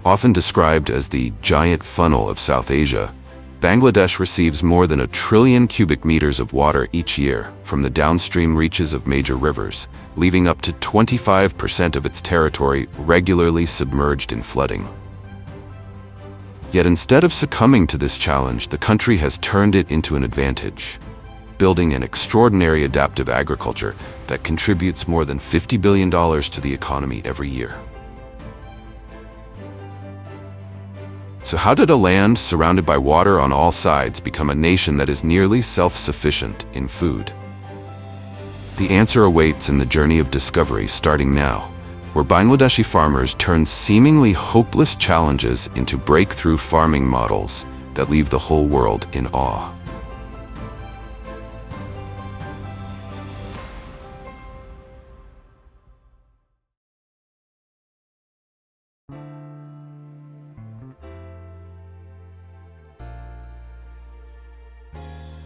Often described as the giant funnel of South Asia, Bangladesh receives more than 1 trillion cubic meters of water each year from the downstream reaches of major rivers, leaving up to 25% of its territory regularly submerged in flooding. Yet instead of succumbing to this challenge, the country has turned it into an advantage, building an extraordinary adaptive agriculture that contributes more than $50 billion to the economy every year. So how did a land surrounded by water on all sides become a nation that is nearly self-sufficient in food? The answer awaits in the journey of discovery starting now, where Bangladeshi farmers turn seemingly hopeless challenges into breakthrough farming models that leave the whole world in awe.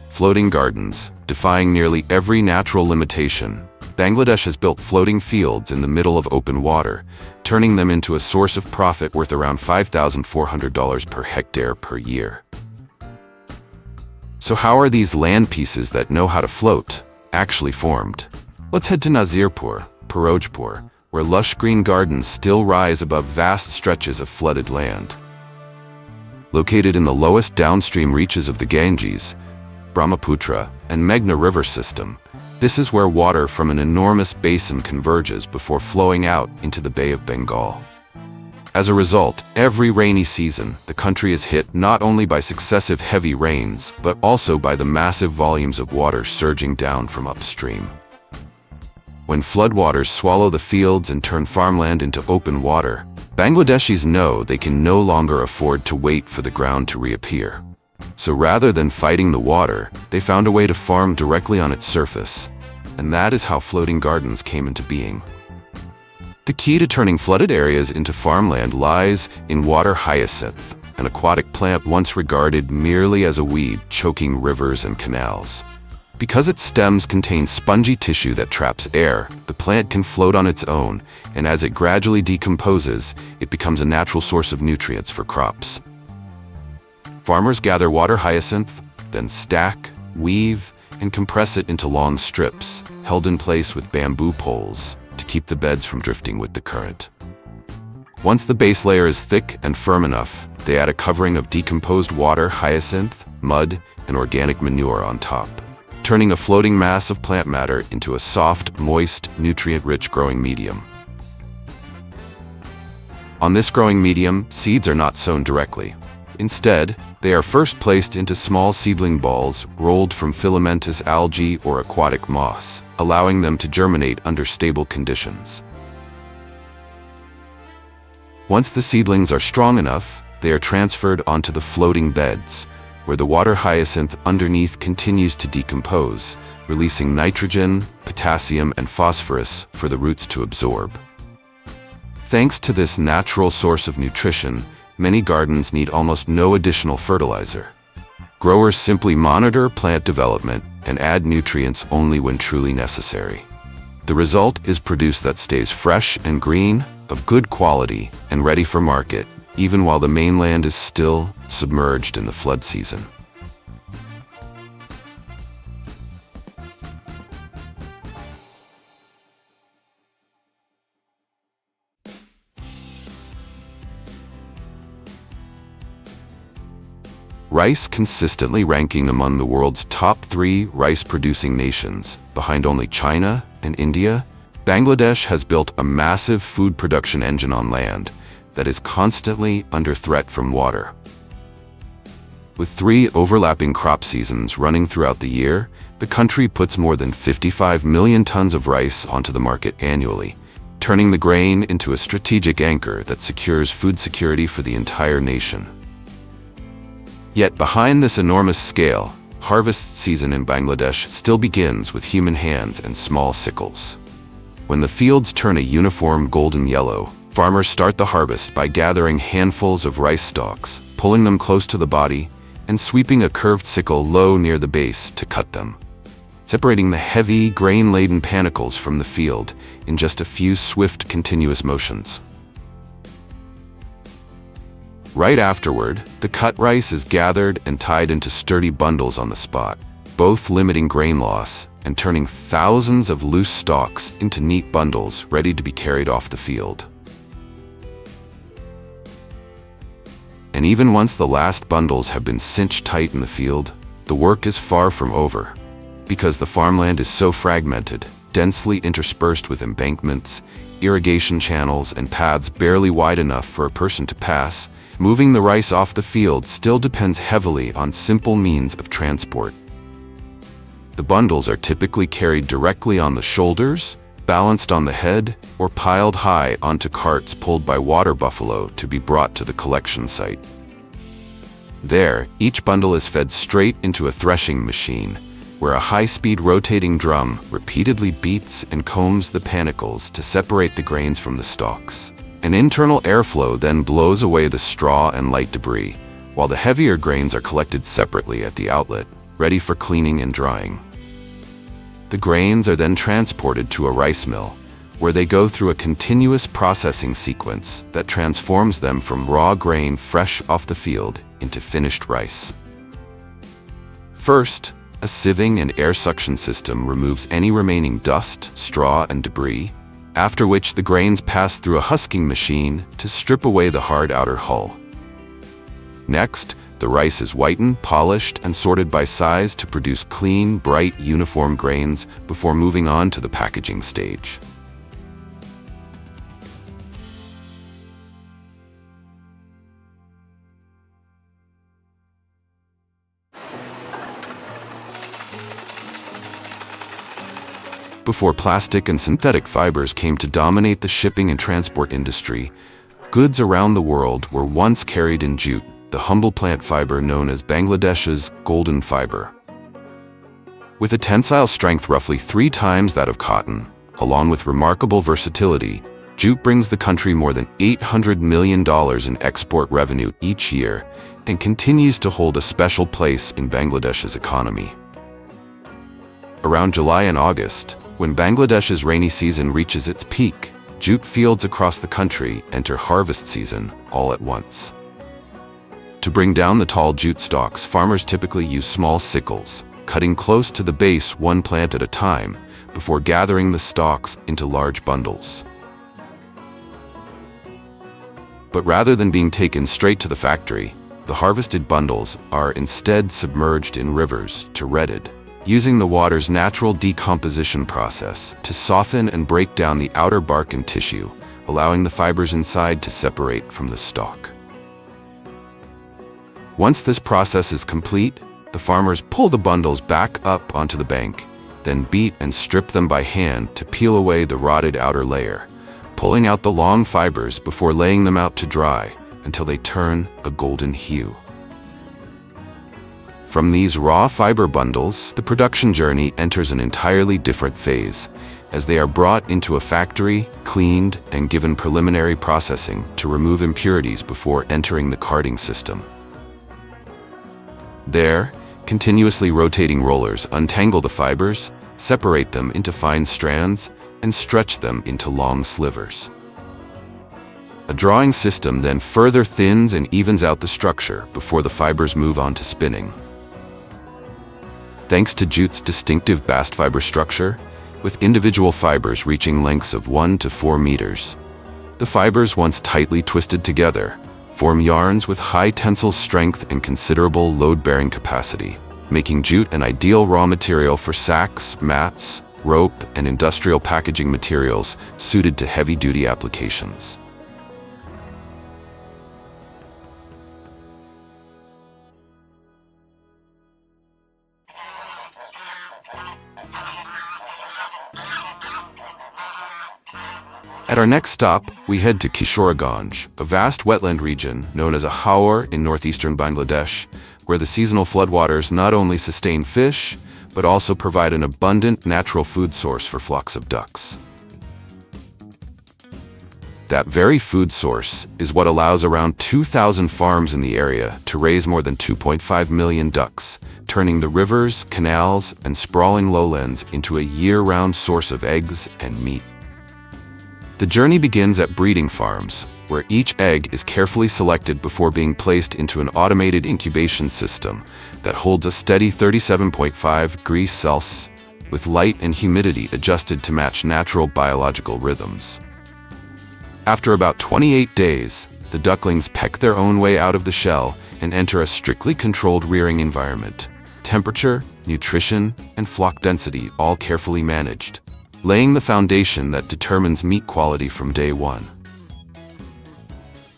Floating gardens. Defying nearly every natural limitation, Bangladesh has built floating fields in the middle of open water, turning them into a source of profit worth around $5,400 per hectare per year. So how are these land pieces that know how to float actually formed? Let's head to Nazirpur, Pirojpur, where lush green gardens still rise above vast stretches of flooded land. Located in the lowest downstream reaches of the Ganges, Brahmaputra, and Meghna river system, this is where water from an enormous basin converges before flowing out into the Bay of Bengal. As a result, every rainy season, the country is hit not only by successive heavy rains, but also by the massive volumes of water surging down from upstream. When floodwaters swallow the fields and turn farmland into open water, Bangladeshis know they can no longer afford to wait for the ground to reappear. So rather than fighting the water, they found a way to farm directly on its surface, and that is how floating gardens came into being. The key to turning flooded areas into farmland lies in water hyacinth, an aquatic plant once regarded merely as a weed choking rivers and canals. Because its stems contain spongy tissue that traps air, the plant can float on its own, and as it gradually decomposes, it becomes a natural source of nutrients for crops. Farmers gather water hyacinth, then stack, weave, and compress it into long strips, held in place with bamboo poles to keep the beds from drifting with the current. Once the base layer is thick and firm enough, they add a covering of decomposed water hyacinth, mud, and organic manure on top, turning a floating mass of plant matter into a soft, moist, nutrient-rich growing medium. On this growing medium, seeds are not sown directly. Instead, they are first placed into small seedling balls rolled from filamentous algae or aquatic moss, allowing them to germinate under stable conditions. Once the seedlings are strong enough, they are transferred onto the floating beds, where the water hyacinth underneath continues to decompose, releasing nitrogen, potassium, and phosphorus for the roots to absorb. Thanks to this natural source of nutrition, many gardens need almost no additional fertilizer. Growers simply monitor plant development and add nutrients only when truly necessary. The result is produce that stays fresh and green, of good quality, and ready for market, even while the mainland is still submerged in the flood season. Rice consistently ranking among the world's top 3 rice-producing nations, behind only China and India, Bangladesh has built a massive food production engine on land that is constantly under threat from water. With 3 overlapping crop seasons running throughout the year, the country puts more than 55 million tons of rice onto the market annually, turning the grain into a strategic anchor that secures food security for the entire nation. Yet behind this enormous scale, harvest season in Bangladesh still begins with human hands and small sickles. When the fields turn a uniform golden yellow, farmers start the harvest by gathering handfuls of rice stalks, pulling them close to the body, and sweeping a curved sickle low near the base to cut them, separating the heavy, grain-laden panicles from the field in just a few swift, continuous motions. Right afterward, the cut rice is gathered and tied into sturdy bundles on the spot, both limiting grain loss and turning thousands of loose stalks into neat bundles ready to be carried off the field. And even once the last bundles have been cinched tight in the field, the work is far from over. Because the farmland is so fragmented, densely interspersed with embankments, irrigation channels, and paths barely wide enough for a person to pass, moving the rice off the field still depends heavily on simple means of transport. The bundles are typically carried directly on the shoulders, balanced on the head, or piled high onto carts pulled by water buffalo to be brought to the collection site. There, each bundle is fed straight into a threshing machine, where a high-speed rotating drum repeatedly beats and combs the panicles to separate the grains from the stalks. An internal airflow then blows away the straw and light debris, while the heavier grains are collected separately at the outlet, ready for cleaning and drying. The grains are then transported to a rice mill, where they go through a continuous processing sequence that transforms them from raw grain fresh off the field into finished rice. First, a sieving and air suction system removes any remaining dust, straw, and debris, after which the grains pass through a husking machine to strip away the hard outer hull. Next, the rice is whitened, polished, and sorted by size to produce clean, bright, uniform grains before moving on to the packaging stage. Before plastic and synthetic fibers came to dominate the shipping and transport industry, goods around the world were once carried in jute, the humble plant fiber known as Bangladesh's golden fiber. With a tensile strength roughly 3 times that of cotton, along with remarkable versatility, jute brings the country more than $800 million in export revenue each year and continues to hold a special place in Bangladesh's economy. Around July and August, when Bangladesh's rainy season reaches its peak, jute fields across the country enter harvest season all at once. To bring down the tall jute stalks, farmers typically use small sickles, cutting close to the base one plant at a time before gathering the stalks into large bundles. But rather than being taken straight to the factory, the harvested bundles are instead submerged in rivers to redded, using the water's natural decomposition process to soften and break down the outer bark and tissue, allowing the fibers inside to separate from the stalk. Once this process is complete, the farmers pull the bundles back up onto the bank, then beat and strip them by hand to peel away the rotted outer layer, pulling out the long fibers before laying them out to dry until they turn a golden hue. From these raw fiber bundles, the production journey enters an entirely different phase, as they are brought into a factory, cleaned, and given preliminary processing to remove impurities before entering the carding system. There, continuously rotating rollers untangle the fibers, separate them into fine strands, and stretch them into long slivers. A drawing system then further thins and evens out the structure before the fibers move on to spinning. Thanks to jute's distinctive bast fiber structure, with individual fibers reaching lengths of 1 to 4 meters, the fibers, once tightly twisted together, form yarns with high tensile strength and considerable load-bearing capacity, making jute an ideal raw material for sacks, mats, rope, and industrial packaging materials suited to heavy-duty applications. At our next stop, we head to Kishoreganj, a vast wetland region known as a Haor in northeastern Bangladesh, where the seasonal floodwaters not only sustain fish, but also provide an abundant natural food source for flocks of ducks. That very food source is what allows around 2,000 farms in the area to raise more than 2.5 million ducks, turning the rivers, canals, and sprawling lowlands into a year-round source of eggs and meat. The journey begins at breeding farms, where each egg is carefully selected before being placed into an automated incubation system that holds a steady 37.5 degrees Celsius, with light and humidity adjusted to match natural biological rhythms. After about 28 days, the ducklings peck their own way out of the shell and enter a strictly controlled rearing environment. Temperature, nutrition, and flock density all carefully managed, laying the foundation that determines meat quality from day one.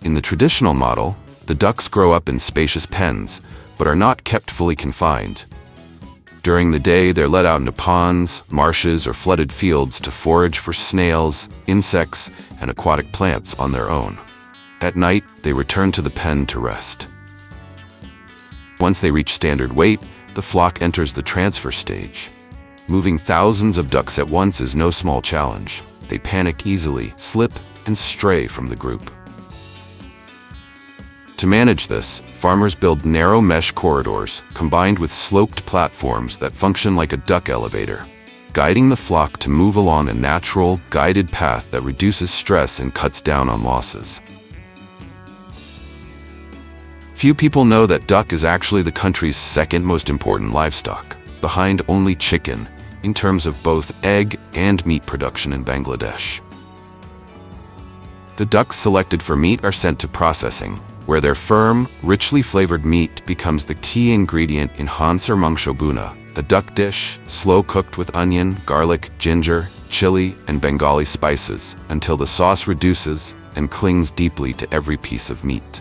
In the traditional model, the ducks grow up in spacious pens, but are not kept fully confined. During the day, they're let out into ponds, marshes, or flooded fields to forage for snails, insects, and aquatic plants on their own. At night, they return to the pen to rest. Once they reach standard weight, the flock enters the transfer stage. Moving thousands of ducks at once is no small challenge. They panic easily, slip, and stray from the group. To manage this, farmers build narrow mesh corridors combined with sloped platforms that function like a duck elevator, guiding the flock to move along a natural, guided path that reduces stress and cuts down on losses. Few people know that duck is actually the country's second most important livestock, behind only chicken, in terms of both egg and meat production in Bangladesh. The ducks selected for meat are sent to processing, where their firm, richly flavored meat becomes the key ingredient in Hilsa mangsho buna, the duck dish, slow-cooked with onion, garlic, ginger, chili, and Bengali spices, until the sauce reduces and clings deeply to every piece of meat.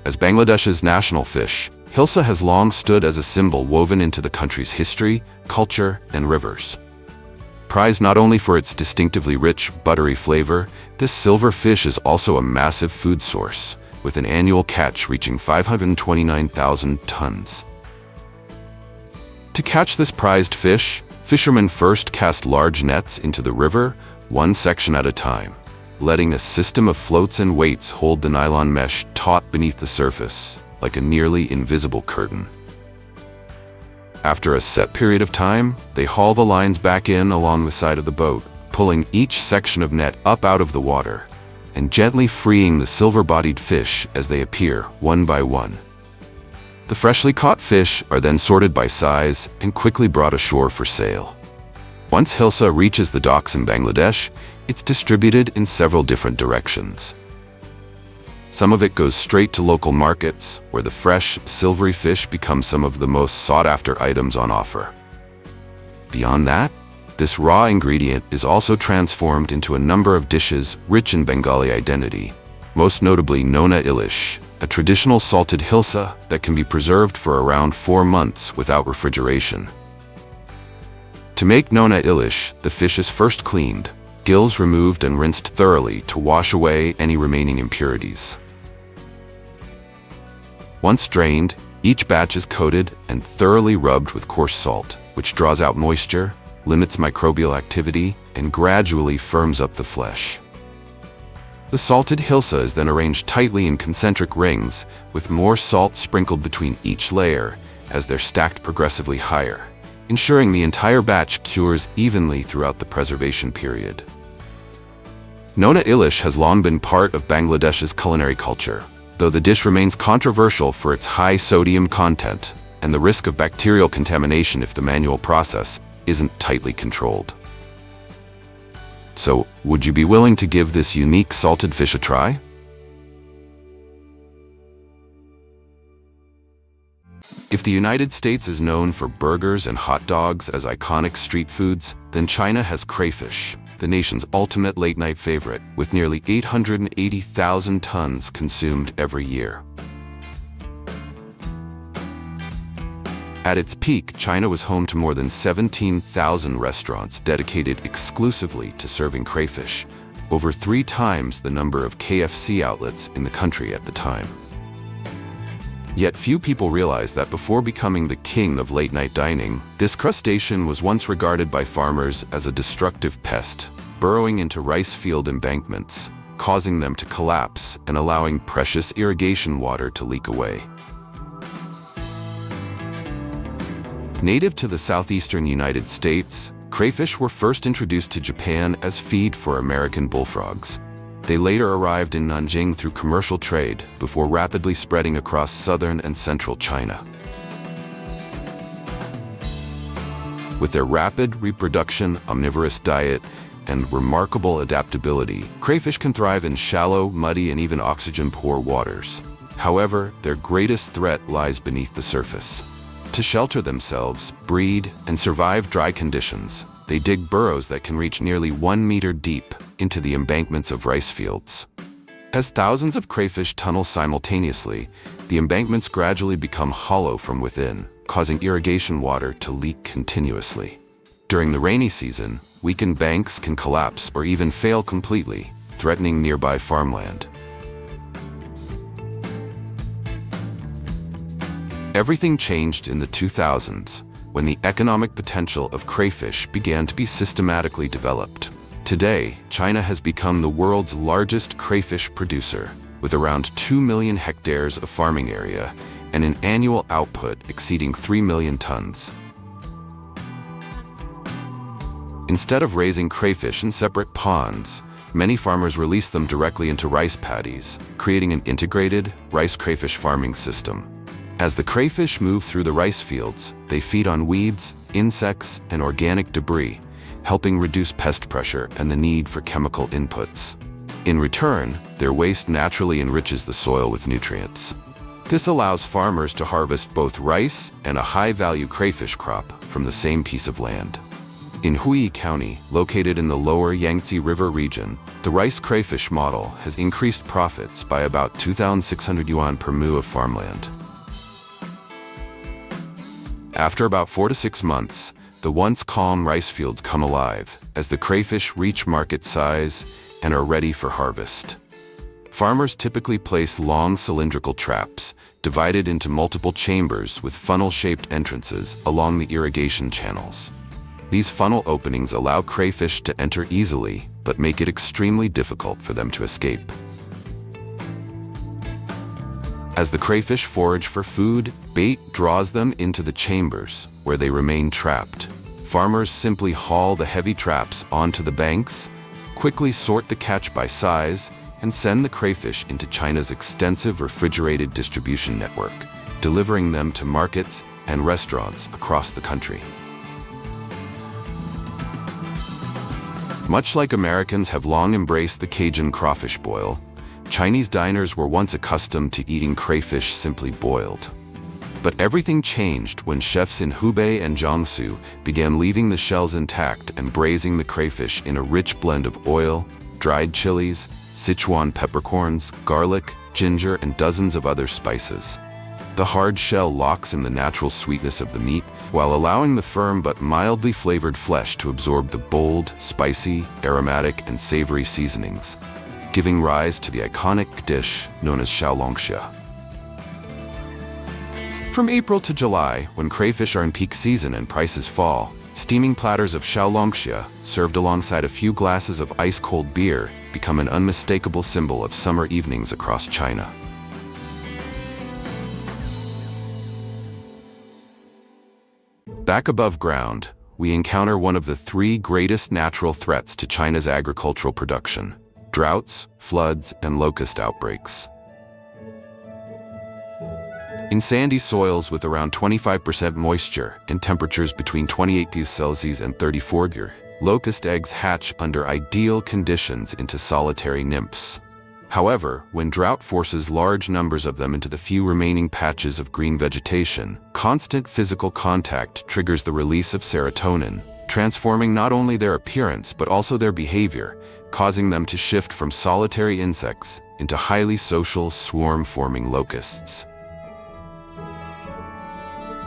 As Bangladesh's national fish, Hilsa has long stood as a symbol woven into the country's history, culture, and rivers. Prized not only for its distinctively rich, buttery flavor, this silver fish is also a massive food source, with an annual catch reaching 529,000 tons. To catch this prized fish, fishermen first cast large nets into the river, one section at a time, letting a system of floats and weights hold the nylon mesh taut beneath the surface, like a nearly invisible curtain. After a set period of time, they haul the lines back in along the side of the boat, pulling each section of net up out of the water, and gently freeing the silver-bodied fish as they appear, one by one. The freshly caught fish are then sorted by size and quickly brought ashore for sale. Once Hilsa reaches the docks in Bangladesh, it's distributed in several different directions. Some of it goes straight to local markets, where the fresh, silvery fish become some of the most sought-after items on offer. Beyond that, this raw ingredient is also transformed into a number of dishes rich in Bengali identity, most notably nona ilish, a traditional salted hilsa that can be preserved for around 4 months without refrigeration. To make nona ilish, the fish is first cleaned, gills removed and rinsed thoroughly to wash away any remaining impurities. Once drained, each batch is coated and thoroughly rubbed with coarse salt, which draws out moisture, limits microbial activity, and gradually firms up the flesh. The salted hilsa is then arranged tightly in concentric rings, with more salt sprinkled between each layer as they're stacked progressively higher, ensuring the entire batch cures evenly throughout the preservation period. Nona ilish has long been part of Bangladesh's culinary culture, though the dish remains controversial for its high sodium content and the risk of bacterial contamination if the manual process isn't tightly controlled. So, would you be willing to give this unique salted fish a try? If the United States is known for burgers and hot dogs as iconic street foods, then China has crayfish, the nation's ultimate late-night favorite, with nearly 880,000 tons consumed every year. At its peak, China was home to more than 17,000 restaurants dedicated exclusively to serving crayfish, over 3 times the number of KFC outlets in the country at the time. Yet few people realize that before becoming the king of late-night dining, this crustacean was once regarded by farmers as a destructive pest, burrowing into rice field embankments, causing them to collapse and allowing precious irrigation water to leak away. Native to the southeastern United States, crayfish were first introduced to Japan as feed for American bullfrogs. They later arrived in Nanjing through commercial trade before rapidly spreading across southern and central China. With their rapid reproduction, omnivorous diet, and remarkable adaptability, crayfish can thrive in shallow, muddy, and even oxygen-poor waters. However, their greatest threat lies beneath the surface. To shelter themselves, breed, and survive dry conditions, they dig burrows that can reach nearly 1 meter deep into the embankments of rice fields. As thousands of crayfish tunnel simultaneously, the embankments gradually become hollow from within, causing irrigation water to leak continuously. During the rainy season, weakened banks can collapse or even fail completely, threatening nearby farmland. Everything changed in the 2000s, when the economic potential of crayfish began to be systematically developed. Today, China has become the world's largest crayfish producer, with around 2 million hectares of farming area and an annual output exceeding 3 million tons. Instead of raising crayfish in separate ponds, many farmers release them directly into rice paddies, creating an integrated rice crayfish farming system. As the crayfish move through the rice fields, they feed on weeds, insects, and organic debris, helping reduce pest pressure and the need for chemical inputs. In return, their waste naturally enriches the soil with nutrients. This allows farmers to harvest both rice and a high-value crayfish crop from the same piece of land. In Hui County, located in the lower Yangtze River region, the rice crayfish model has increased profits by about 2,600 yuan per mu of farmland. After about 4 to 6 months, the once calm rice fields come alive as the crayfish reach market size and are ready for harvest. Farmers typically place long cylindrical traps, divided into multiple chambers with funnel-shaped entrances along the irrigation channels. These funnel openings allow crayfish to enter easily, but make it extremely difficult for them to escape. As the crayfish forage for food, bait draws them into the chambers, where they remain trapped. Farmers simply haul the heavy traps onto the banks, quickly sort the catch by size, and send the crayfish into China's extensive refrigerated distribution network, delivering them to markets and restaurants across the country. Much like Americans have long embraced the Cajun crawfish boil, Chinese diners were once accustomed to eating crayfish simply boiled. But everything changed when chefs in Hubei and Jiangsu began leaving the shells intact and braising the crayfish in a rich blend of oil, dried chilies, Sichuan peppercorns, garlic, ginger, and dozens of other spices. The hard shell locks in the natural sweetness of the meat, while allowing the firm but mildly flavored flesh to absorb the bold, spicy, aromatic, and savory seasonings, giving rise to the iconic dish known as xiaolongxia. From April to July, when crayfish are in peak season and prices fall, steaming platters of xiaolongxia, served alongside a few glasses of ice-cold beer, become an unmistakable symbol of summer evenings across China. Back above ground, we encounter one of the 3 greatest natural threats to China's agricultural production: droughts, floods, and locust outbreaks. In sandy soils with around 25% moisture and temperatures between 28 degrees Celsius and 34 degrees, locust eggs hatch under ideal conditions into solitary nymphs. However, when drought forces large numbers of them into the few remaining patches of green vegetation, constant physical contact triggers the release of serotonin, transforming not only their appearance but also their behavior, causing them to shift from solitary insects into highly social, swarm-forming locusts.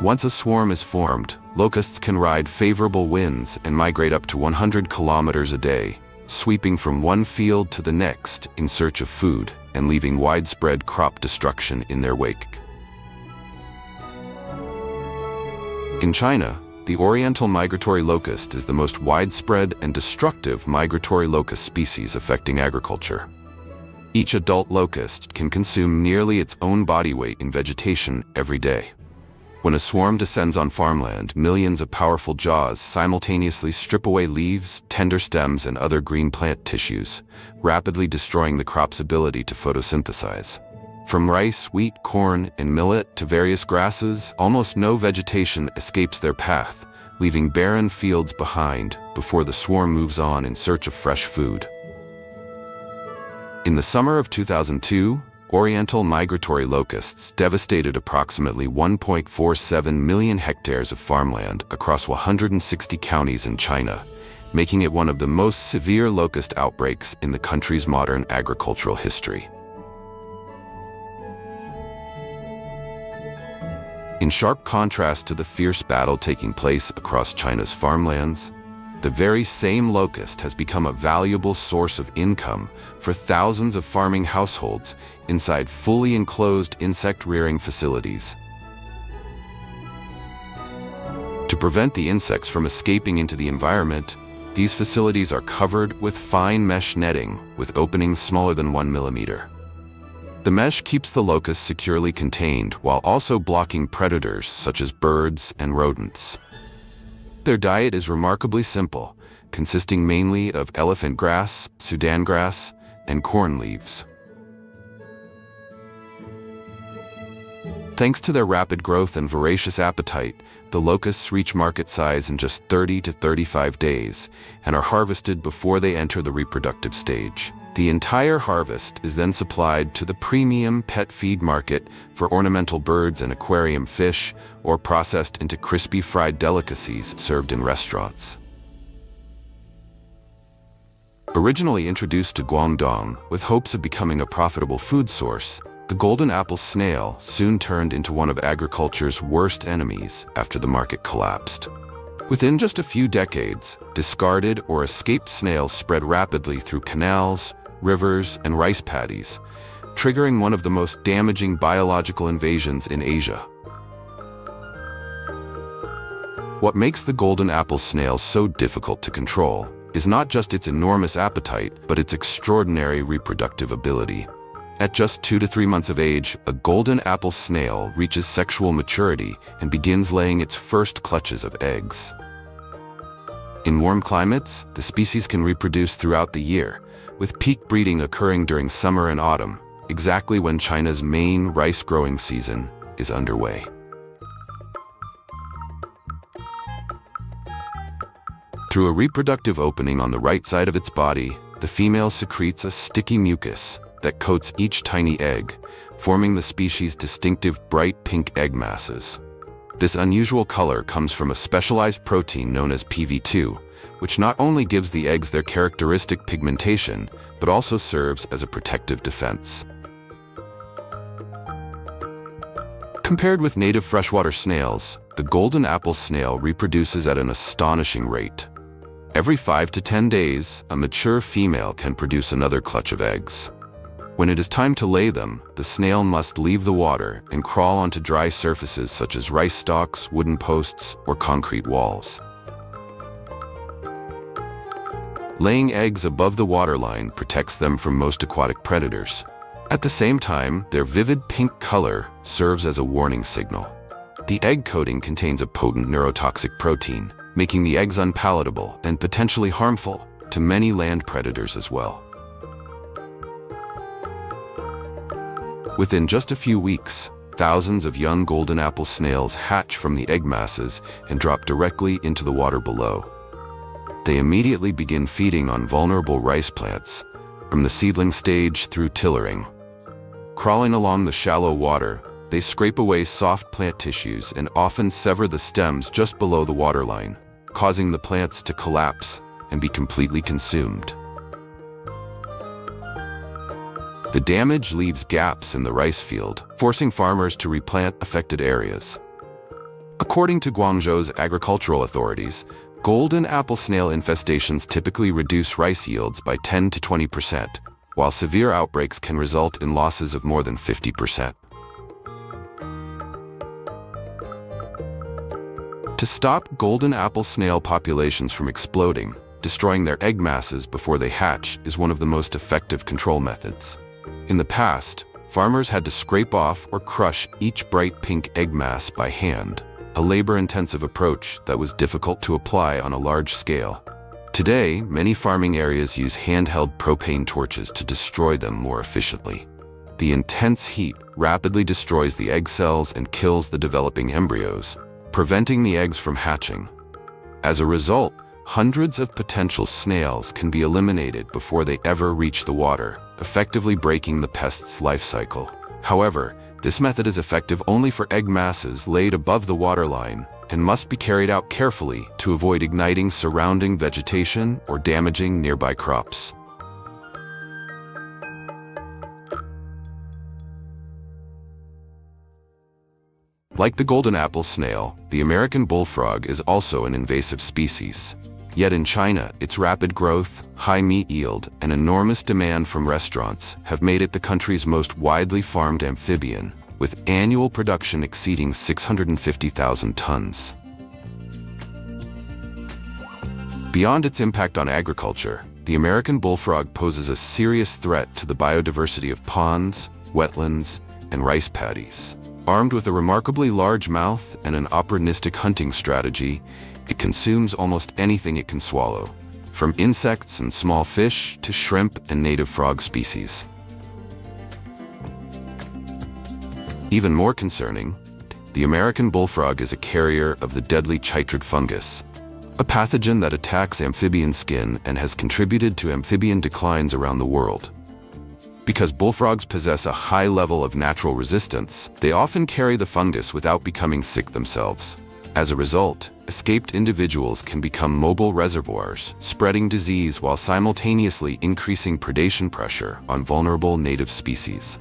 Once a swarm is formed, locusts can ride favorable winds and migrate up to 100 kilometers a day, sweeping from one field to the next in search of food and leaving widespread crop destruction in their wake. In China, the oriental migratory locust is the most widespread and destructive migratory locust species affecting agriculture. Each adult locust can consume nearly its own body weight in vegetation every day. When a swarm descends on farmland, millions of powerful jaws simultaneously strip away leaves, tender stems, and other green plant tissues, rapidly destroying the crop's ability to photosynthesize. From rice, wheat, corn, and millet to various grasses, almost no vegetation escapes their path, leaving barren fields behind before the swarm moves on in search of fresh food. In the summer of 2002, Oriental migratory locusts devastated approximately 1.47 million hectares of farmland across 160 counties in China, making it one of the most severe locust outbreaks in the country's modern agricultural history. In sharp contrast to the fierce battle taking place across China's farmlands, the very same locust has become a valuable source of income for thousands of farming households inside fully enclosed insect-rearing facilities. To prevent the insects from escaping into the environment, these facilities are covered with fine mesh netting with openings smaller than 1 millimeter. The mesh keeps the locusts securely contained while also blocking predators such as birds and rodents. Their diet is remarkably simple, consisting mainly of elephant grass, Sudan grass, and corn leaves. Thanks to their rapid growth and voracious appetite, the locusts reach market size in just 30 to 35 days and are harvested before they enter the reproductive stage. The entire harvest is then supplied to the premium pet feed market for ornamental birds and aquarium fish, or processed into crispy fried delicacies served in restaurants. Originally introduced to Guangdong with hopes of becoming a profitable food source, the golden apple snail soon turned into one of agriculture's worst enemies after the market collapsed. Within just a few decades, discarded or escaped snails spread rapidly through canals, rivers, and rice paddies, triggering one of the most damaging biological invasions in Asia. What makes the golden apple snail so difficult to control is not just its enormous appetite, but its extraordinary reproductive ability. At just 2 to 3 months of age, a golden apple snail reaches sexual maturity and begins laying its first clutches of eggs. In warm climates, the species can reproduce throughout the year, with peak breeding occurring during summer and autumn, exactly when China's main rice-growing season is underway. Through a reproductive opening on the right side of its body, the female secretes a sticky mucus that coats each tiny egg, forming the species' distinctive bright pink egg masses. This unusual color comes from a specialized protein known as PV2, which not only gives the eggs their characteristic pigmentation, but also serves as a protective defense. Compared with native freshwater snails, the golden apple snail reproduces at an astonishing rate. Every 5 to 10 days, a mature female can produce another clutch of eggs. When it is time to lay them, the snail must leave the water and crawl onto dry surfaces such as rice stalks, wooden posts, or concrete walls. Laying eggs above the waterline protects them from most aquatic predators. At the same time, their vivid pink color serves as a warning signal. The egg coating contains a potent neurotoxic protein, making the eggs unpalatable and potentially harmful to many land predators as well. Within just a few weeks, thousands of young golden apple snails hatch from the egg masses and drop directly into the water below. They immediately begin feeding on vulnerable rice plants, from the seedling stage through tillering. Crawling along the shallow water, they scrape away soft plant tissues and often sever the stems just below the waterline, causing the plants to collapse and be completely consumed. The damage leaves gaps in the rice field, forcing farmers to replant affected areas. According to Guangzhou's agricultural authorities, golden apple snail infestations typically reduce rice yields by 10 to 20%, while severe outbreaks can result in losses of more than 50%. To stop golden apple snail populations from exploding, destroying their egg masses before they hatch is one of the most effective control methods. In the past, Farmers had to scrape off or crush each bright pink egg mass by hand, a labor-intensive approach that was difficult to apply on a large scale. Today, many farming areas use handheld propane torches to destroy them more efficiently. The intense heat rapidly destroys the egg cells and kills the developing embryos, preventing the eggs from hatching. As a result, hundreds of potential snails can be eliminated before they ever reach the water, effectively breaking the pest's life cycle. However, this method is effective only for egg masses laid above the waterline and must be carried out carefully to avoid igniting surrounding vegetation or damaging nearby crops. Like the golden apple snail, the American bullfrog is also an invasive species. Yet in China, its rapid growth, high meat yield, and enormous demand from restaurants have made it the country's most widely farmed amphibian, with annual production exceeding 650,000 tons. Beyond its impact on agriculture, the American bullfrog poses a serious threat to the biodiversity of ponds, wetlands, and rice paddies. Armed with a remarkably large mouth and an opportunistic hunting strategy, it consumes almost anything it can swallow, from insects and small fish to shrimp and native frog species. Even more concerning, the American bullfrog is a carrier of the deadly chytrid fungus, a pathogen that attacks amphibian skin and has contributed to amphibian declines around the world. Because bullfrogs possess a high level of natural resistance, they often carry the fungus without becoming sick themselves. As a result, escaped individuals can become mobile reservoirs, spreading disease while simultaneously increasing predation pressure on vulnerable native species.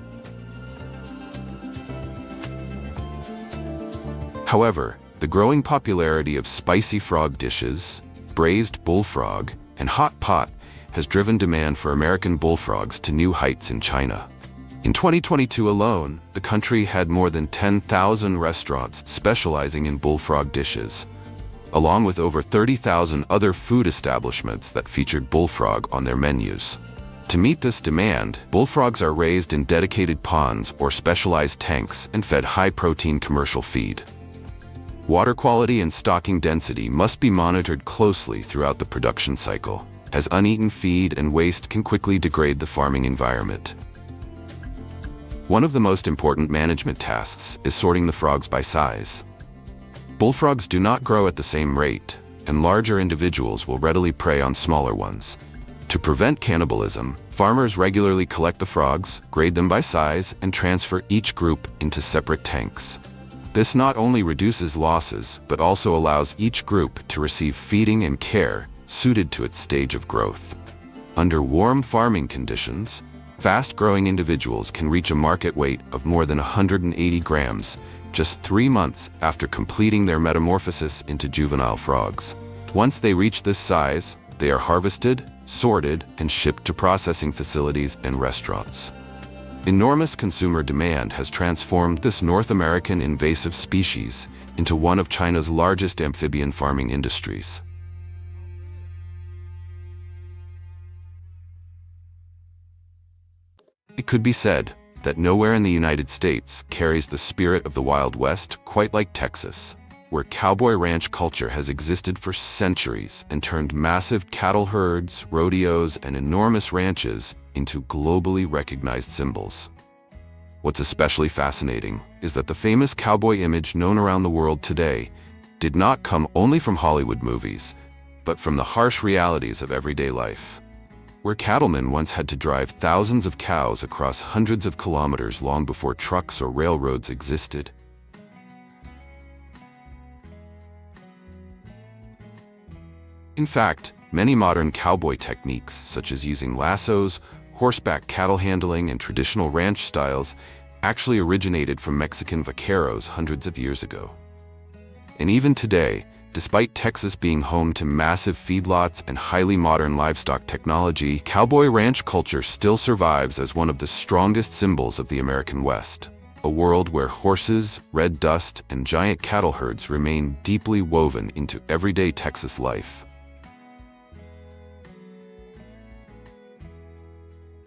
However, the growing popularity of spicy frog dishes, braised bullfrog, and hot pot has driven demand for American bullfrogs to new heights in China. In 2022 alone, the country had more than 10,000 restaurants specializing in bullfrog dishes, along with over 30,000 other food establishments that featured bullfrog on their menus. To meet this demand, bullfrogs are raised in dedicated ponds or specialized tanks and fed high-protein commercial feed. Water quality and stocking density must be monitored closely throughout the production cycle, as uneaten feed and waste can quickly degrade the farming environment. One of the most important management tasks is sorting the frogs by size. Bullfrogs do not grow at the same rate, and larger individuals will readily prey on smaller ones. To prevent cannibalism, farmers regularly collect the frogs, grade them by size, and transfer each group into separate tanks. This not only reduces losses, but also allows each group to receive feeding and care suited to its stage of growth. Under warm farming conditions, fast-growing individuals can reach a market weight of more than 180 grams just 3 months after completing their metamorphosis into juvenile frogs. Once they reach this size, they are harvested, sorted, and shipped to processing facilities and restaurants. Enormous consumer demand has transformed this North American invasive species into one of China's largest amphibian farming industries. It could be said that nowhere in the United States carries the spirit of the Wild West quite like Texas, where cowboy ranch culture has existed for centuries and turned massive cattle herds, rodeos, and enormous ranches into globally recognized symbols. What's especially fascinating is that the famous cowboy image known around the world today did not come only from Hollywood movies, but from the harsh realities of everyday life, where cattlemen once had to drive thousands of cows across hundreds of kilometers long before trucks or railroads existed. In fact, many modern cowboy techniques, such as using lassos, horseback cattle handling, and traditional ranch styles, actually originated from Mexican vaqueros hundreds of years ago. And even today, despite Texas being home to massive feedlots and highly modern livestock technology, cowboy ranch culture still survives as one of the strongest symbols of the American West, a world where horses, red dust, and giant cattle herds remain deeply woven into everyday Texas life.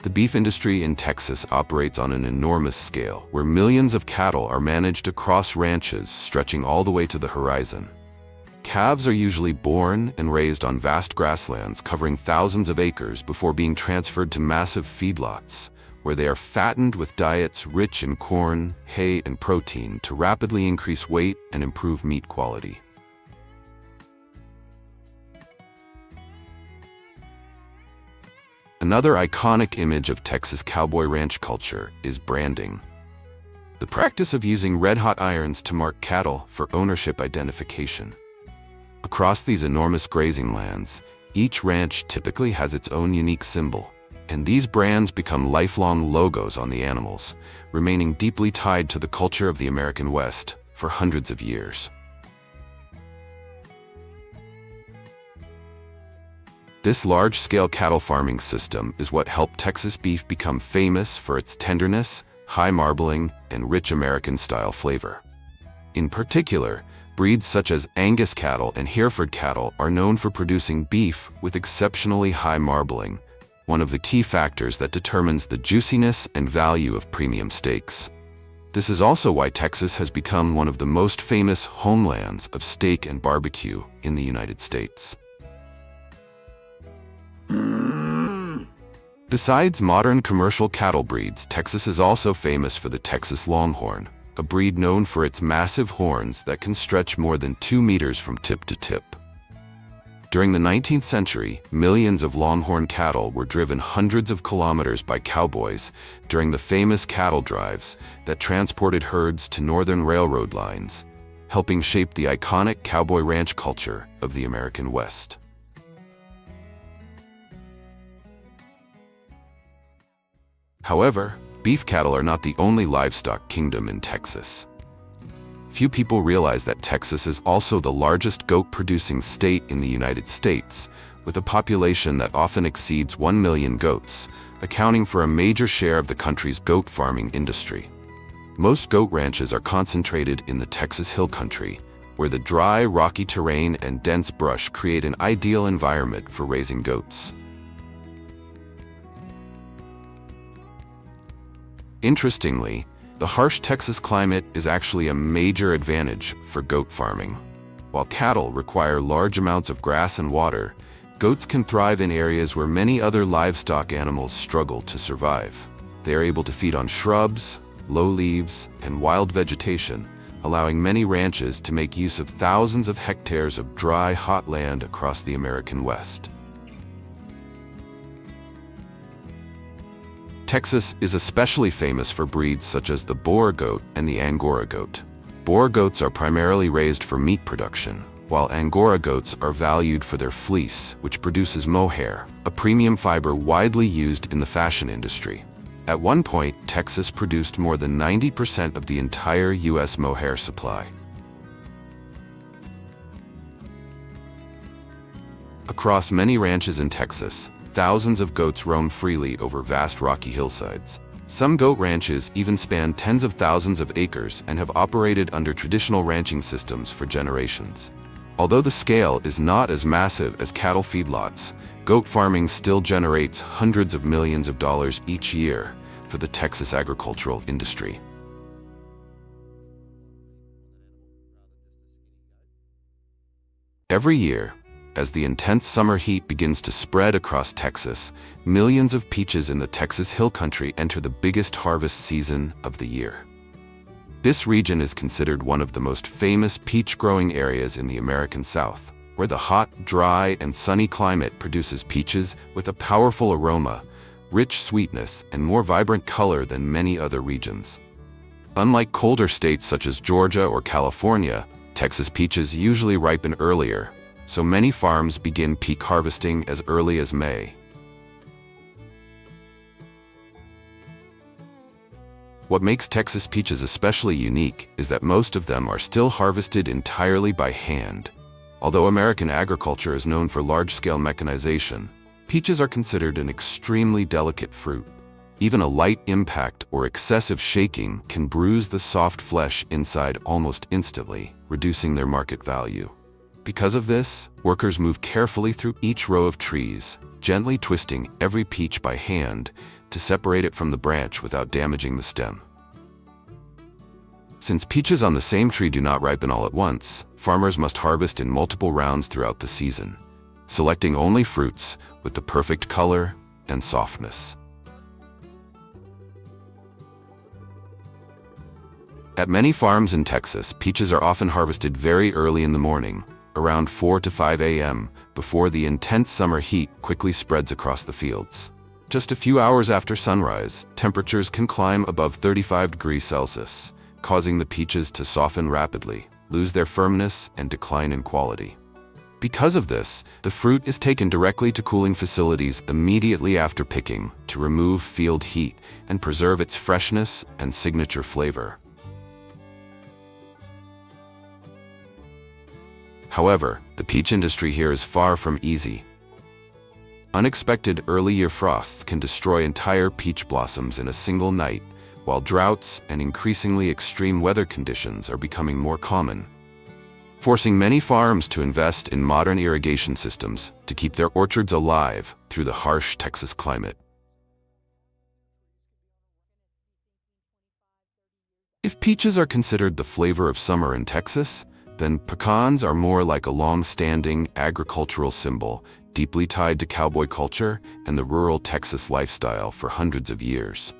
The beef industry in Texas operates on an enormous scale, where millions of cattle are managed across ranches stretching all the way to the horizon. Calves are usually born and raised on vast grasslands covering thousands of acres before being transferred to massive feedlots, where they are fattened with diets rich in corn, hay, and protein to rapidly increase weight and improve meat quality. Another iconic image of Texas cowboy ranch culture is branding. The practice of using red-hot irons to mark cattle for ownership identification. Across these enormous grazing lands, each ranch typically has its own unique symbol, and these brands become lifelong logos on the animals, remaining deeply tied to the culture of the American West for hundreds of years. This large-scale cattle farming system is what helped Texas beef become famous for its tenderness, high marbling, and rich American-style flavor. In particular, breeds such as Angus cattle and Hereford cattle are known for producing beef with exceptionally high marbling, one of the key factors that determines the juiciness and value of premium steaks. This is also why Texas has become one of the most famous homelands of steak and barbecue in the United States. Besides modern commercial cattle breeds, Texas is also famous for the Texas Longhorn, a breed known for its massive horns that can stretch more than 2 meters from tip to tip. During the 19th century, millions of Longhorn cattle were driven hundreds of kilometers by cowboys during the famous cattle drives that transported herds to northern railroad lines, helping shape the iconic cowboy ranch culture of the American West. However, beef cattle are not the only livestock kingdom in Texas. Few people realize that Texas is also the largest goat-producing state in the United States, with a population that often exceeds 1 million goats, accounting for a major share of the country's goat farming industry. Most goat ranches are concentrated in the Texas Hill Country, where the dry, rocky terrain and dense brush create an ideal environment for raising goats. Interestingly, the harsh Texas climate is actually a major advantage for goat farming. While cattle require large amounts of grass and water, goats can thrive in areas where many other livestock animals struggle to survive. They are able to feed on shrubs, low leaves, and wild vegetation, allowing many ranches to make use of thousands of hectares of dry, hot land across the American West. Texas is especially famous for breeds such as the Boer goat and the Angora goat. Boer goats are primarily raised for meat production, while Angora goats are valued for their fleece, which produces mohair, a premium fiber widely used in the fashion industry. At one point, Texas produced more than 90% of the entire U.S. mohair supply. Across many ranches in Texas, thousands of goats roam freely over vast rocky hillsides. Some goat ranches even span tens of thousands of acres and have operated under traditional ranching systems for generations. Although the scale is not as massive as cattle feedlots, goat farming still generates hundreds of millions of dollars each year for the Texas agricultural industry. Every year, as the intense summer heat begins to spread across Texas, millions of peaches in the Texas Hill Country enter the biggest harvest season of the year. This region is considered one of the most famous peach-growing areas in the American South, where the hot, dry, and sunny climate produces peaches with a powerful aroma, rich sweetness, and more vibrant color than many other regions. Unlike colder states such as Georgia or California, Texas peaches usually ripen earlier, so many farms begin peak harvesting as early as May. What makes Texas peaches especially unique is that most of them are still harvested entirely by hand. Although American agriculture is known for large-scale mechanization, peaches are considered an extremely delicate fruit. Even a light impact or excessive shaking can bruise the soft flesh inside almost instantly, reducing their market value. Because of this, workers move carefully through each row of trees, gently twisting every peach by hand to separate it from the branch without damaging the stem. Since peaches on the same tree do not ripen all at once, farmers must harvest in multiple rounds throughout the season, selecting only fruits with the perfect color and softness. At many farms in Texas, peaches are often harvested very early in the morning, around 4 to 5 a.m., before the intense summer heat quickly spreads across the fields. Just a few hours after sunrise, temperatures can climb above 35 degrees Celsius, causing the peaches to soften rapidly, lose their firmness, and decline in quality. Because of this, the fruit is taken directly to cooling facilities immediately after picking to remove field heat and preserve its freshness and signature flavor. However, the peach industry here is far from easy. Unexpected early-year frosts can destroy entire peach blossoms in a single night, while droughts and increasingly extreme weather conditions are becoming more common, forcing many farms to invest in modern irrigation systems to keep their orchards alive through the harsh Texas climate. If peaches are considered the flavor of summer in Texas, then pecans are more like a long-standing agricultural symbol, deeply tied to cowboy culture and the rural Texas lifestyle for hundreds of years.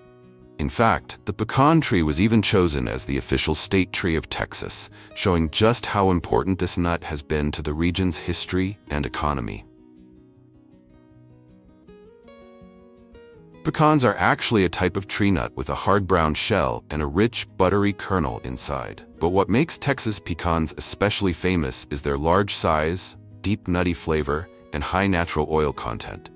In fact, the pecan tree was even chosen as the official state tree of Texas, showing just how important this nut has been to the region's history and economy. Pecans are actually a type of tree nut with a hard brown shell and a rich, buttery kernel inside. But what makes Texas pecans especially famous is their large size, deep nutty flavor, and high natural oil content.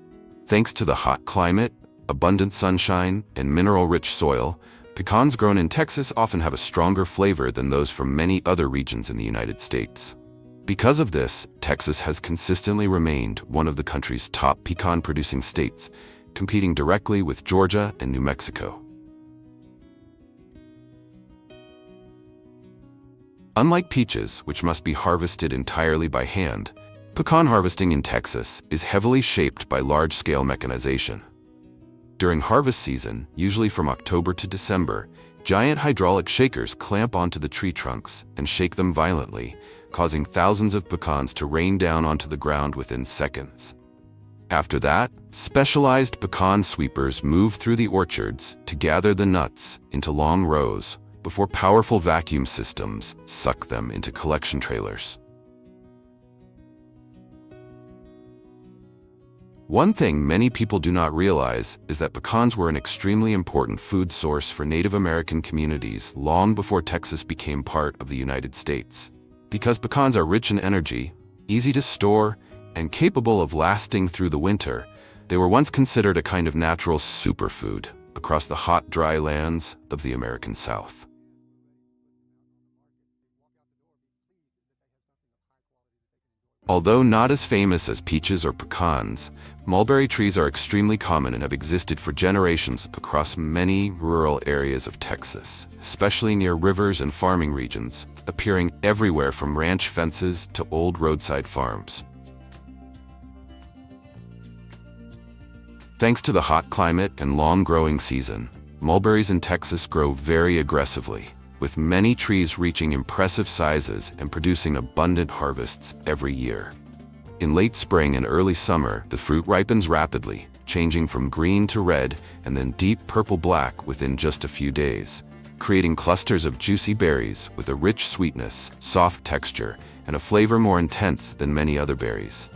Thanks to the hot climate, abundant sunshine, and mineral-rich soil, pecans grown in Texas often have a stronger flavor than those from many other regions in the United States. Because of this, Texas has consistently remained one of the country's top pecan-producing states, competing directly with Georgia and New Mexico. Unlike peaches, which must be harvested entirely by hand, pecan harvesting in Texas is heavily shaped by large-scale mechanization. During harvest season, usually from October to December, giant hydraulic shakers clamp onto the tree trunks and shake them violently, causing thousands of pecans to rain down onto the ground within seconds. After that, specialized pecan sweepers move through the orchards to gather the nuts into long rows before powerful vacuum systems suck them into collection trailers. One thing many people do not realize is that pecans were an extremely important food source for Native American communities long before Texas became part of the United States. Because pecans are rich in energy, easy to store, and capable of lasting through the winter, they were once considered a kind of natural superfood across the hot, dry lands of the American South. Although not as famous as peaches or pecans, mulberry trees are extremely common and have existed for generations across many rural areas of Texas, especially near rivers and farming regions, appearing everywhere from ranch fences to old roadside farms. Thanks to the hot climate and long growing season, mulberries in Texas grow very aggressively, with many trees reaching impressive sizes and producing abundant harvests every year. In late spring and early summer, the fruit ripens rapidly, changing from green to red and then deep purple-black within just a few days, creating clusters of juicy berries with a rich sweetness, soft texture, and a flavor more intense than many other berries.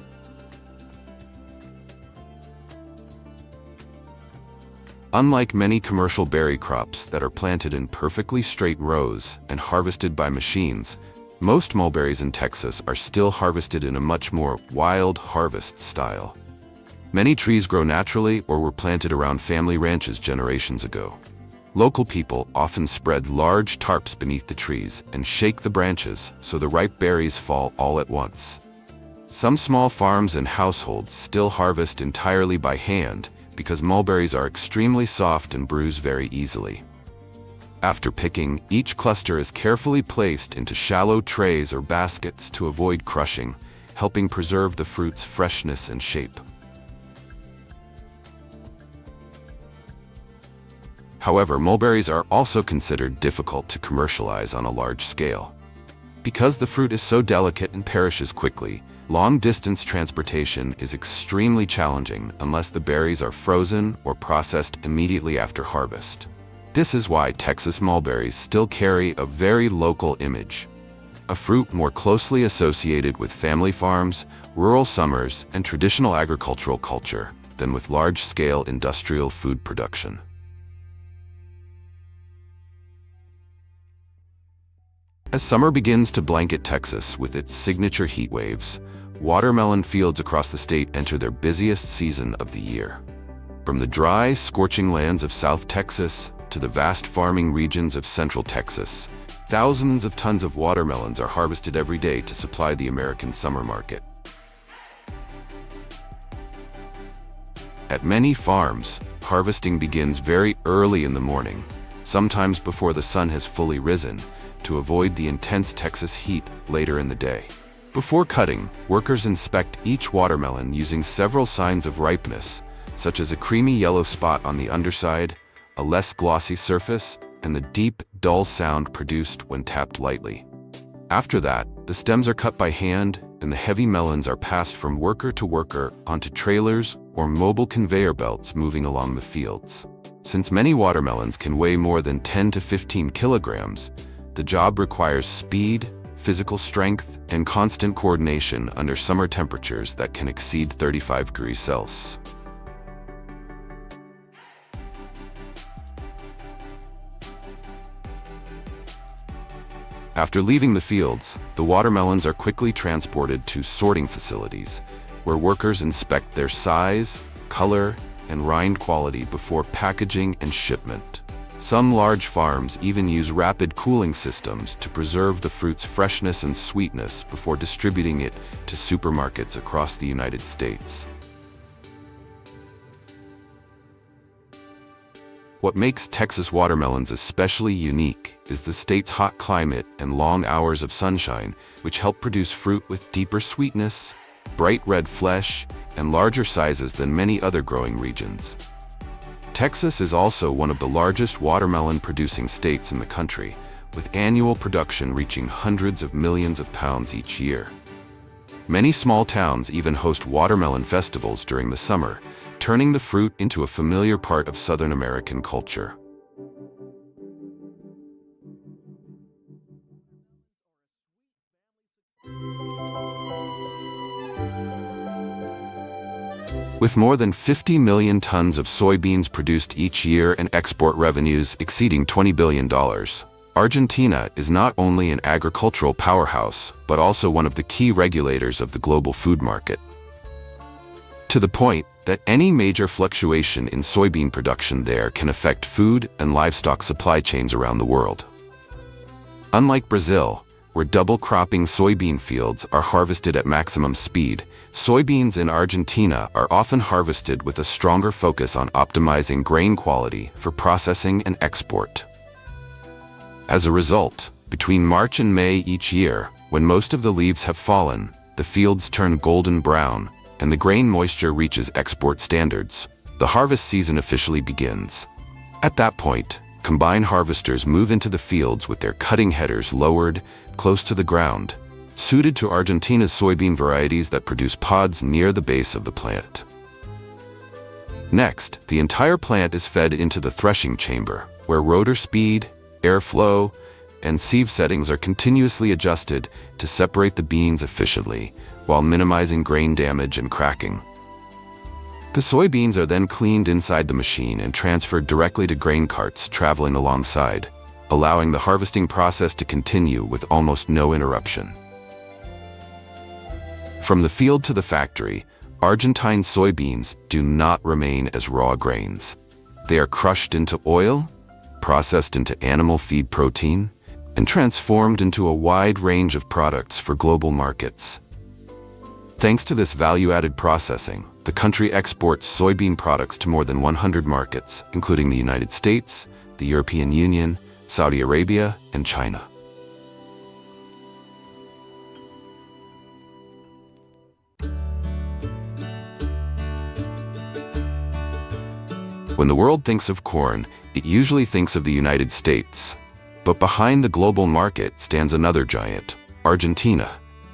Unlike many commercial berry crops that are planted in perfectly straight rows and harvested by machines, most mulberries in Texas are still harvested in a much more wild harvest style. Many trees grow naturally or were planted around family ranches generations ago. Local people often spread large tarps beneath the trees and shake the branches so the ripe berries fall all at once. Some small farms and households still harvest entirely by hand, because mulberries are extremely soft and bruise very easily. After picking, each cluster is carefully placed into shallow trays or baskets to avoid crushing, helping preserve the fruit's freshness and shape. However, mulberries are also considered difficult to commercialize on a large scale. Because the fruit is so delicate and perishes quickly, long-distance transportation is extremely challenging unless the berries are frozen or processed immediately after harvest. This is why Texas mulberries still carry a very local image, a fruit more closely associated with family farms, rural summers, and traditional agricultural culture than with large-scale industrial food production. As summer begins to blanket Texas with its signature heat waves, watermelon fields across the state enter their busiest season of the year. From the dry, scorching lands of South Texas to the vast farming regions of Central Texas, thousands of tons of watermelons are harvested every day to supply the American summer market. At many farms, harvesting begins very early in the morning, sometimes before the sun has fully risen, to avoid the intense Texas heat later in the day. Before cutting, workers inspect each watermelon using several signs of ripeness, such as a creamy yellow spot on the underside, a less glossy surface, and the deep, dull sound produced when tapped lightly. After that, the stems are cut by hand, and the heavy melons are passed from worker to worker onto trailers or mobile conveyor belts moving along the fields. Since many watermelons can weigh more than 10 to 15 kilograms, the job requires speed, physical strength, and constant coordination under summer temperatures that can exceed 35 degrees Celsius. After leaving the fields, the watermelons are quickly transported to sorting facilities, where workers inspect their size, color, and rind quality before packaging and shipment. Some large farms even use rapid cooling systems to preserve the fruit's freshness and sweetness before distributing it to supermarkets across the United States. What makes Texas watermelons especially unique is the state's hot climate and long hours of sunshine, which help produce fruit with deeper sweetness, bright red flesh, and larger sizes than many other growing regions. Texas is also one of the largest watermelon-producing states in the country, with annual production reaching hundreds of millions of pounds each year. Many small towns even host watermelon festivals during the summer, turning the fruit into a familiar part of Southern American culture. With more than 50 million tons of soybeans produced each year and export revenues exceeding $20 billion, Argentina is not only an agricultural powerhouse, but also one of the key regulators of the global food market. To the point that any major fluctuation in soybean production there can affect food and livestock supply chains around the world. Unlike Brazil, where double-cropping soybean fields are harvested at maximum speed, soybeans in Argentina are often harvested with a stronger focus on optimizing grain quality for processing and export. As a result, between March and May each year, when most of the leaves have fallen, the fields turn golden brown, and the grain moisture reaches export standards, the harvest season officially begins. At that point, combine harvesters move into the fields with their cutting headers lowered, close to the ground, suited to Argentina's soybean varieties that produce pods near the base of the plant. Next, the entire plant is fed into the threshing chamber, where rotor speed, airflow, and sieve settings are continuously adjusted to separate the beans efficiently, while minimizing grain damage and cracking. The soybeans are then cleaned inside the machine and transferred directly to grain carts traveling alongside, allowing the harvesting process to continue with almost no interruption. From the field to the factory, Argentine soybeans do not remain as raw grains. They are crushed into oil, processed into animal feed protein, and transformed into a wide range of products for global markets. Thanks to this value-added processing, the country exports soybean products to more than 100 markets, including the United States, the European Union, Saudi Arabia, and China. When the world thinks of corn, it usually thinks of the United States. But behind the global market stands another giant, Argentina,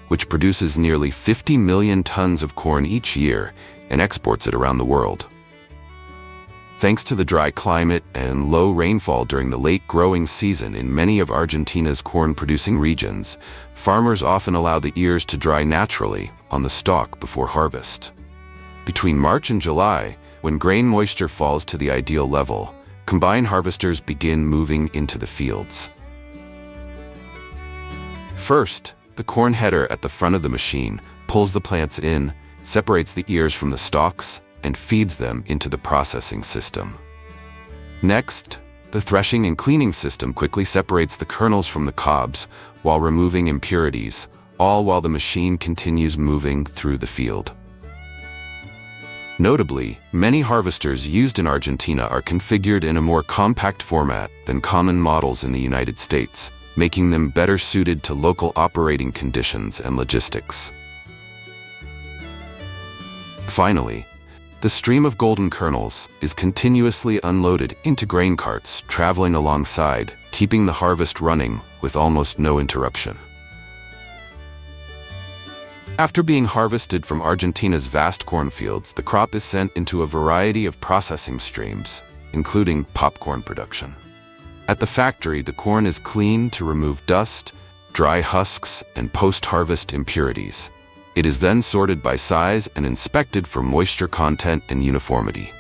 which produces nearly 50 million tons of corn each year and exports it around the world. Thanks to the dry climate and low rainfall during the late growing season in many of Argentina's corn-producing regions, farmers often allow the ears to dry naturally on the stalk before harvest. Between March and July, when grain moisture falls to the ideal level, combine harvesters begin moving into the fields. First, the corn header at the front of the machine pulls the plants in, separates the ears from the stalks, and feeds them into the processing system. Next, the threshing and cleaning system quickly separates the kernels from the cobs while removing impurities, all while the machine continues moving through the field. Notably, many harvesters used in Argentina are configured in a more compact format than common models in the United States, making them better suited to local operating conditions and logistics. Finally, the stream of golden kernels is continuously unloaded into grain carts traveling alongside, keeping the harvest running with almost no interruption. After being harvested from Argentina's vast cornfields, the crop is sent into a variety of processing streams, including popcorn production. At the factory, the corn is cleaned to remove dust, dry husks, and post-harvest impurities. It is then sorted by size and inspected for moisture content and uniformity.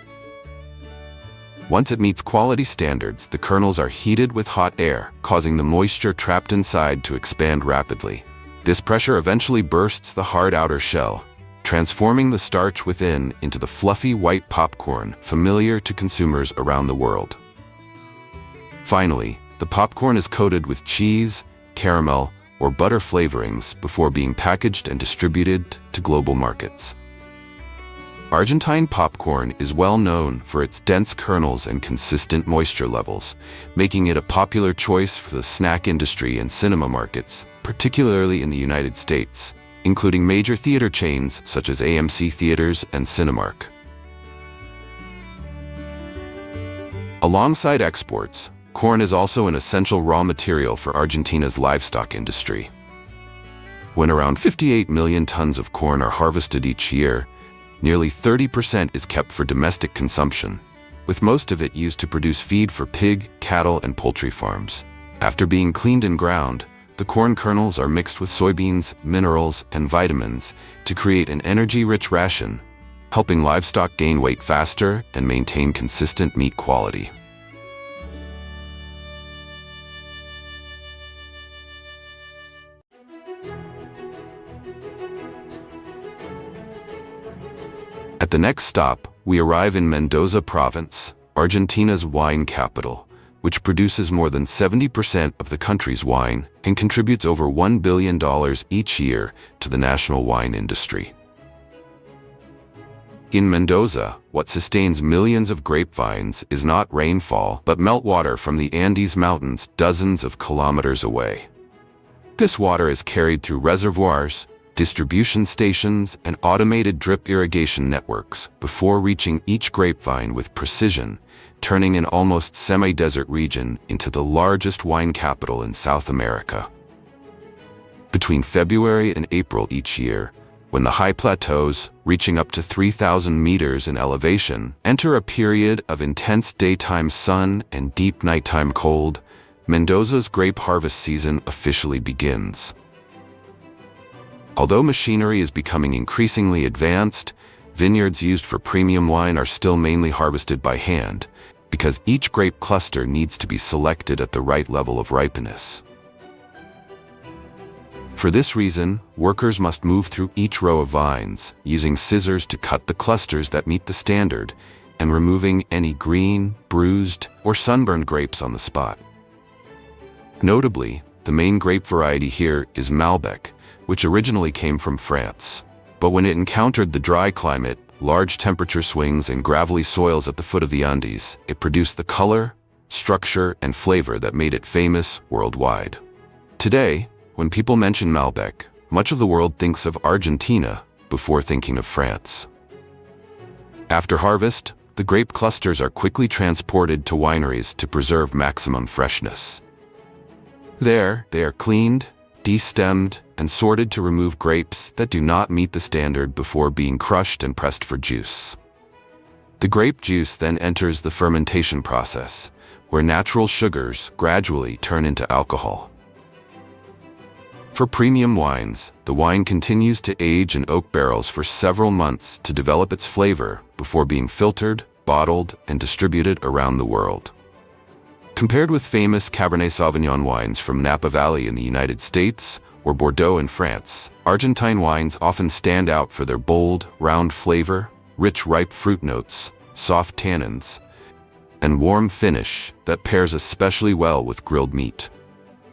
Once it meets quality standards, the kernels are heated with hot air, causing the moisture trapped inside to expand rapidly. This pressure eventually bursts the hard outer shell, transforming the starch within into the fluffy white popcorn familiar to consumers around the world. Finally, the popcorn is coated with cheese, caramel, or butter flavorings before being packaged and distributed to global markets. Argentine popcorn is well known for its dense kernels and consistent moisture levels, making it a popular choice for the snack industry and cinema markets, particularly in the United States, including major theater chains such as AMC Theaters and Cinemark. Alongside exports, corn is also an essential raw material for Argentina's livestock industry. When around 58 million tons of corn are harvested each year, nearly 30% is kept for domestic consumption, with most of it used to produce feed for pig, cattle, and poultry farms. After being cleaned and ground, the corn kernels are mixed with soybeans, minerals, and vitamins to create an energy-rich ration, helping livestock gain weight faster and maintain consistent meat quality. At the next stop, we arrive in Mendoza province, Argentina's wine capital, which produces more than 70% of the country's wine and contributes over $1 billion each year to the national wine industry. In Mendoza, what sustains millions of grapevines is not rainfall, but meltwater from the Andes Mountains dozens of kilometers away. This water is carried through reservoirs, distribution stations, and automated drip irrigation networks before reaching each grapevine with precision, turning an almost semi-desert region into the largest wine capital in South America. Between February and April each year, when the high plateaus, reaching up to 3,000 meters in elevation, enter a period of intense daytime sun and deep nighttime cold, Mendoza's grape harvest season officially begins. Although machinery is becoming increasingly advanced, vineyards used for premium wine are still mainly harvested by hand, because each grape cluster needs to be selected at the right level of ripeness. For this reason, workers must move through each row of vines, using scissors to cut the clusters that meet the standard, and removing any green, bruised, or sunburned grapes on the spot. Notably, the main grape variety here is Malbec, which originally came from France. But when it encountered the dry climate, large temperature swings, and gravelly soils at the foot of the Andes, it produced the color, structure, and flavor that made it famous worldwide. Today, when people mention Malbec, much of the world thinks of Argentina before thinking of France. After harvest, the grape clusters are quickly transported to wineries to preserve maximum freshness. There, they are cleaned, destemmed, and sorted to remove grapes that do not meet the standard before being crushed and pressed for juice. The grape juice then enters the fermentation process, where natural sugars gradually turn into alcohol. For premium wines, the wine continues to age in oak barrels for several months to develop its flavor before being filtered, bottled, and distributed around the world. Compared with famous Cabernet Sauvignon wines from Napa Valley in the United States or Bordeaux in France, Argentine wines often stand out for their bold, round flavor, rich ripe fruit notes, soft tannins, and warm finish that pairs especially well with grilled meat.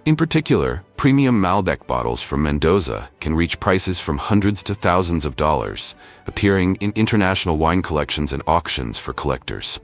In particular, premium Malbec bottles from Mendoza can reach prices from hundreds to thousands of dollars, appearing in international wine collections and auctions for collectors.